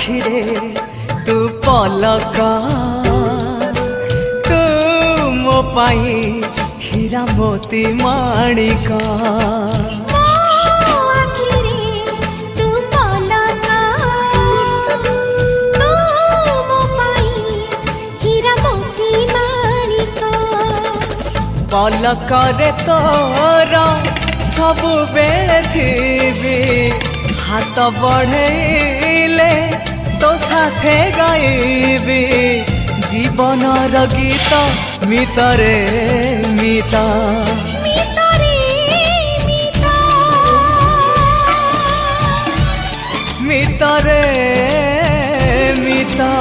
आखिरे तू पलक तू मो पाई हीरा मोती माणिक पलकरे तोर सबु बेले थीबी हाथ बढ़ेले तो साथे गाइबी जीवनर गीत मितरे मिता मितरे मिता